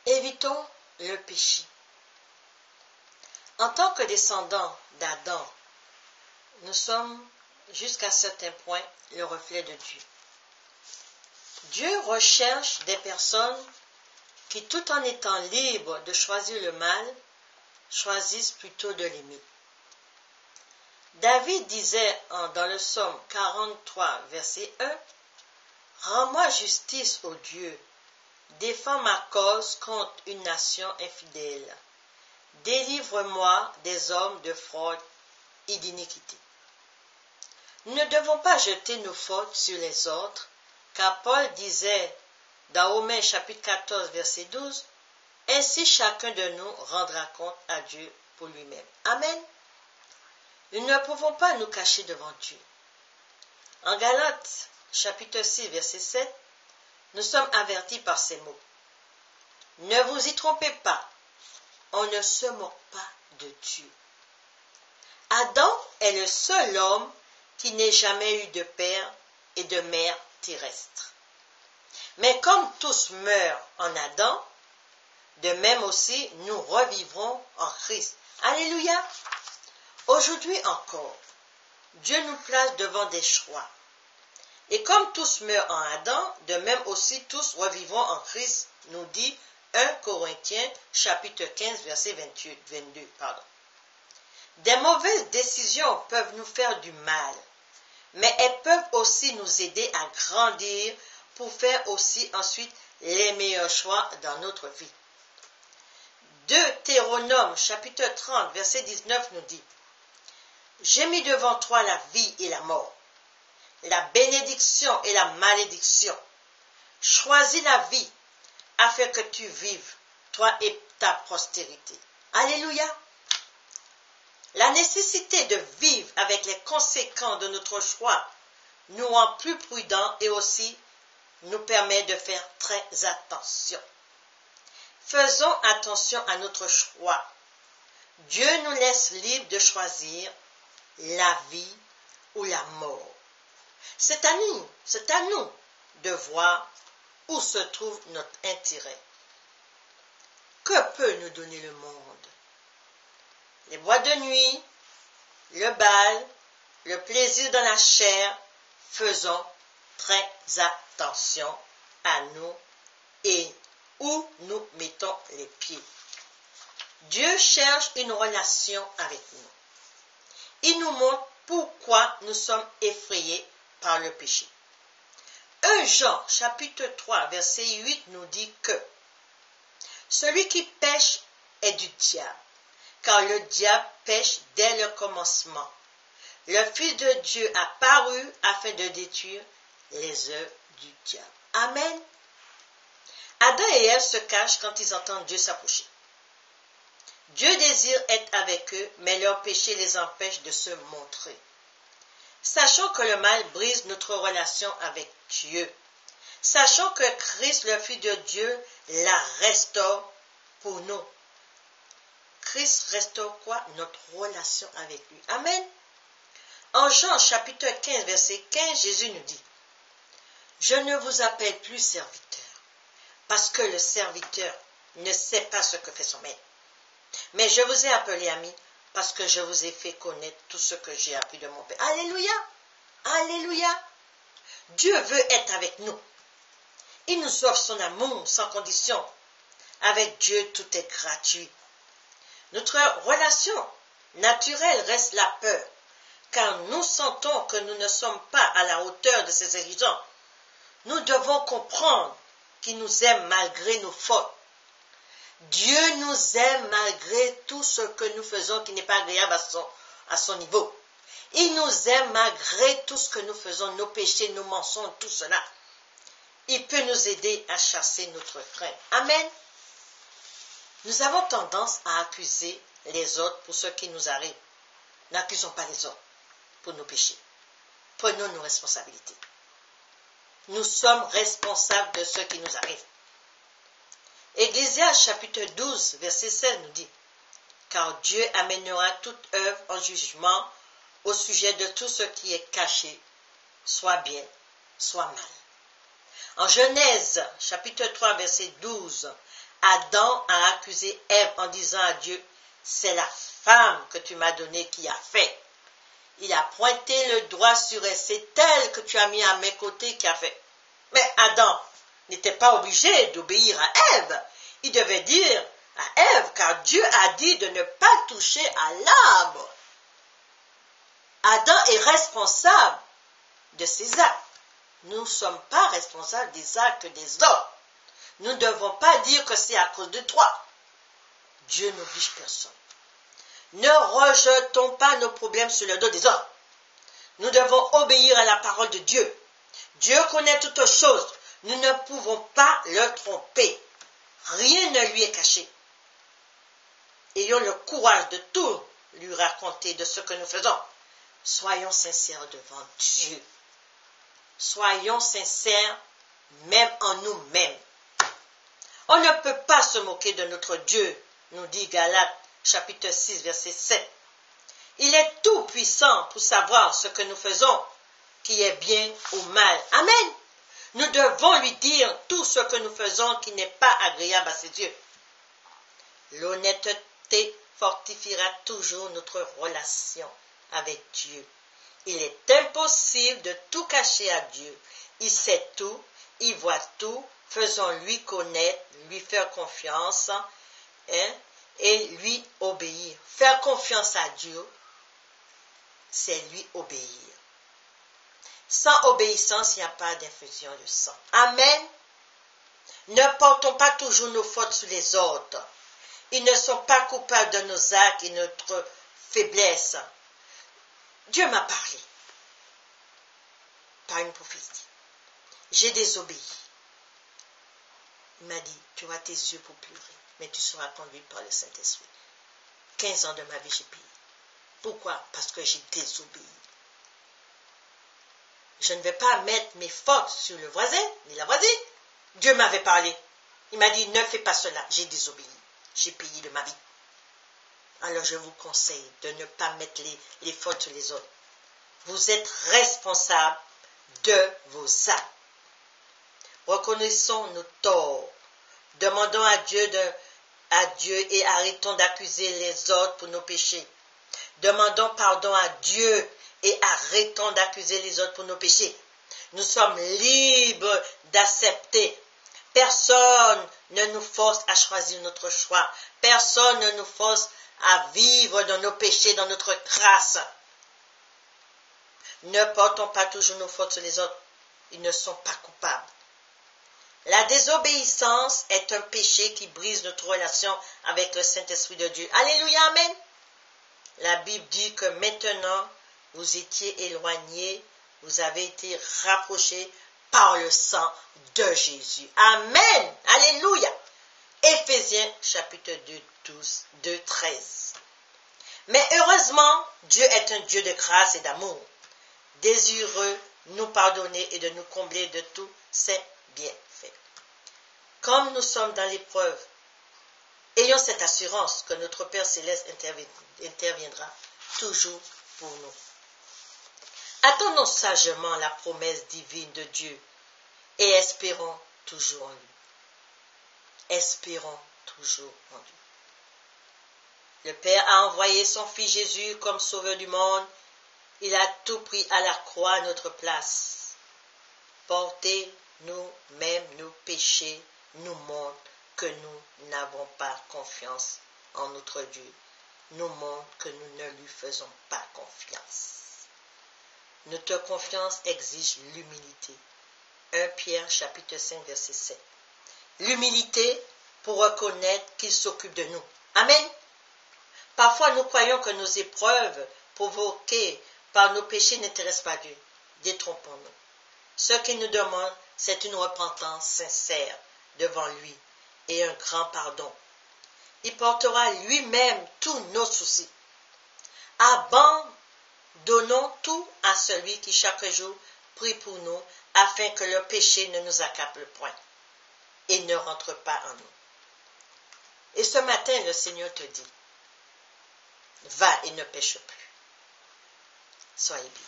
Évitons le péché. En tant que descendants d'Adam, nous sommes jusqu'à un certain point le reflet de Dieu. Dieu recherche des personnes qui, tout en étant libres de choisir le mal, choisissent plutôt de l'aimer. David disait dans le psaume 43, verset 1, « Rends-moi justice, ô Dieu, défends ma cause contre une nation infidèle. Délivre-moi des hommes de fraude et d'iniquité. » Nous ne devons pas jeter nos fautes sur les autres, car Paul disait dans Romains chapitre 14, verset 12, « Ainsi chacun de nous rendra compte à Dieu pour lui-même. » Amen. Nous ne pouvons pas nous cacher devant Dieu. En Galates chapitre 6, verset 7, nous sommes avertis par ces mots. « Ne vous y trompez pas, on ne se moque pas de Dieu. » Adam est le seul homme qui n'ait jamais eu de père et de mère terrestre. Mais comme tous meurent en Adam, de même aussi nous revivrons en Christ. Alléluia! Aujourd'hui encore, Dieu nous place devant des choix. Et comme tous meurent en Adam, de même aussi tous revivront en Christ, nous dit 1 Corinthiens chapitre 15 verset 22. Des mauvaises décisions peuvent nous faire du mal, mais elles peuvent aussi nous aider à grandir pour faire aussi ensuite les meilleurs choix dans notre vie. Deutéronome chapitre 30 verset 19 nous dit « J'ai mis devant toi la vie et la mort, la bénédiction et la malédiction. Choisis la vie afin que tu vives, toi et ta postérité. » Alléluia! La nécessité de vivre avec les conséquences de notre choix nous rend plus prudents et aussi nous permet de faire très attention. Faisons attention à notre choix. Dieu nous laisse libres de choisir la vie ou la mort. C'est à nous de voir où se trouve notre intérêt. Que peut nous donner le monde? Les boîtes de nuit, le bal, le plaisir dans la chair, faisons très attention à nous et où nous mettons les pieds. Dieu cherche une relation avec nous. Il nous montre pourquoi nous sommes effrayés par le péché. 1 Jean chapitre 3 verset 8 nous dit que celui qui pêche est du diable, car le diable pêche dès le commencement. Le Fils de Dieu a paru afin de détruire les œuvres du diable. Amen. Adam et Ève se cachent quand ils entendent Dieu s'approcher. Dieu désire être avec eux, mais leur péché les empêche de se montrer. Sachons que le mal brise notre relation avec Dieu. Sachons que Christ, le Fils de Dieu, la restaure pour nous. Christ restaure quoi? Notre relation avec lui. Amen. En Jean chapitre 15, verset 15, Jésus nous dit « Je ne vous appelle plus serviteur, parce que le serviteur ne sait pas ce que fait son maître. Mais je vous ai appelé ami, parce que je vous ai fait connaître tout ce que j'ai appris de mon Père. » Alléluia! Alléluia! Dieu veut être avec nous. Il nous offre son amour sans condition. Avec Dieu, tout est gratuit. Notre relation naturelle reste la peur, car nous sentons que nous ne sommes pas à la hauteur de ses exigences. Nous devons comprendre qu'il nous aime malgré nos fautes. Dieu nous aime malgré tout ce que nous faisons qui n'est pas agréable à son niveau. Il nous aime malgré tout ce que nous faisons, nos péchés, nos mensonges, tout cela. Il peut nous aider à chasser notre frein. Amen. Nous avons tendance à accuser les autres pour ce qui nous arrive. N'accusons pas les autres pour nos péchés. Prenons nos responsabilités. Nous sommes responsables de ce qui nous arrive. Ecclésiaste chapitre 12, verset 16 nous dit « Car Dieu amènera toute œuvre en jugement au sujet de tout ce qui est caché, soit bien, soit mal. » En Genèse chapitre 3, verset 12, « Adam a accusé Ève en disant à Dieu, c'est la femme que tu m'as donnée qui a fait. Il a pointé le doigt sur elle, c'est elle que tu as mis à mes côtés qui a fait. Mais Adam n'était pas obligé d'obéir à Ève. Il devait dire à Ève, car Dieu a dit de ne pas toucher à l'arbre. Adam est responsable de ses actes. Nous ne sommes pas responsables des actes des autres. Nous ne devons pas dire que c'est à cause de toi. Dieu n'oblige personne. Ne rejetons pas nos problèmes sur le dos des autres. Nous devons obéir à la parole de Dieu. Dieu connaît toutes choses. Nous ne pouvons pas le tromper. Rien ne lui est caché. Ayons le courage de tout lui raconter de ce que nous faisons. Soyons sincères devant Dieu. Soyons sincères même en nous-mêmes. On ne peut pas se moquer de notre Dieu, nous dit Galates, chapitre 6, verset 7. Il est tout puissant pour savoir ce que nous faisons, qui est bien ou mal. Amen. Nous devons lui dire tout ce que nous faisons qui n'est pas agréable à ses yeux. L'honnêteté fortifiera toujours notre relation avec Dieu. Il est impossible de tout cacher à Dieu. Il sait tout, il voit tout. Faisons-lui connaître, lui faire confiance et lui obéir. Faire confiance à Dieu, c'est lui obéir. Sans obéissance, il n'y a pas d'infusion de sang. Amen. Ne portons pas toujours nos fautes sur les autres. Ils ne sont pas coupables de nos actes et notre faiblesse. Dieu m'a parlé par une prophétie. J'ai désobéi. Il m'a dit, tu auras tes yeux pour pleurer, mais tu seras conduit par le Saint-Esprit. 15 ans de ma vie, j'ai payé. Pourquoi? Parce que j'ai désobéi. Je ne vais pas mettre mes fautes sur le voisin, ni la voisine. Dieu m'avait parlé. Il m'a dit, ne fais pas cela. J'ai désobéi. J'ai payé de ma vie. Alors je vous conseille de ne pas mettre les fautes sur les autres. Vous êtes responsable de vos actes. Reconnaissons nos torts. Demandons à Dieu et arrêtons d'accuser les autres pour nos péchés. Demandons pardon à Dieu et arrêtons d'accuser les autres pour nos péchés. Nous sommes libres d'accepter. Personne ne nous force à choisir notre choix. Personne ne nous force à vivre dans nos péchés, dans notre grâce. Ne portons pas toujours nos fautes sur les autres. Ils ne sont pas coupables. La désobéissance est un péché qui brise notre relation avec le Saint-Esprit de Dieu. Alléluia, amen. La Bible dit que maintenant, vous étiez éloignés, vous avez été rapprochés par le sang de Jésus. Amen. Alléluia. Éphésiens chapitre 2, 13. Mais heureusement, Dieu est un Dieu de grâce et d'amour, désireux de nous pardonner et de nous combler de tous ses bienfaits. Comme nous sommes dans l'épreuve, ayons cette assurance que notre Père Céleste interviendra toujours pour nous. Attendons sagement la promesse divine de Dieu et espérons toujours en lui. Espérons toujours en lui. Le Père a envoyé son Fils Jésus comme sauveur du monde. Il a tout pris à la croix à notre place. Porter nous-mêmes nos péchés nous montre que nous n'avons pas confiance en notre Dieu. Nous montre que nous ne lui faisons pas confiance. Notre confiance exige l'humilité. 1 Pierre chapitre 5 verset 7. L'humilité pour reconnaître qu'il s'occupe de nous. Amen. Parfois nous croyons que nos épreuves provoquées par nos péchés n'intéressent pas Dieu. Détrompons-nous. Ce qu'il nous demande, c'est une repentance sincère devant lui et un grand pardon. Il portera lui-même tous nos soucis. Abandonnons tout à celui qui chaque jour prie pour nous afin que le péché ne nous accable point et ne rentre pas en nous. Et ce matin, le Seigneur te dit, va et ne pêche plus. Soyez bien.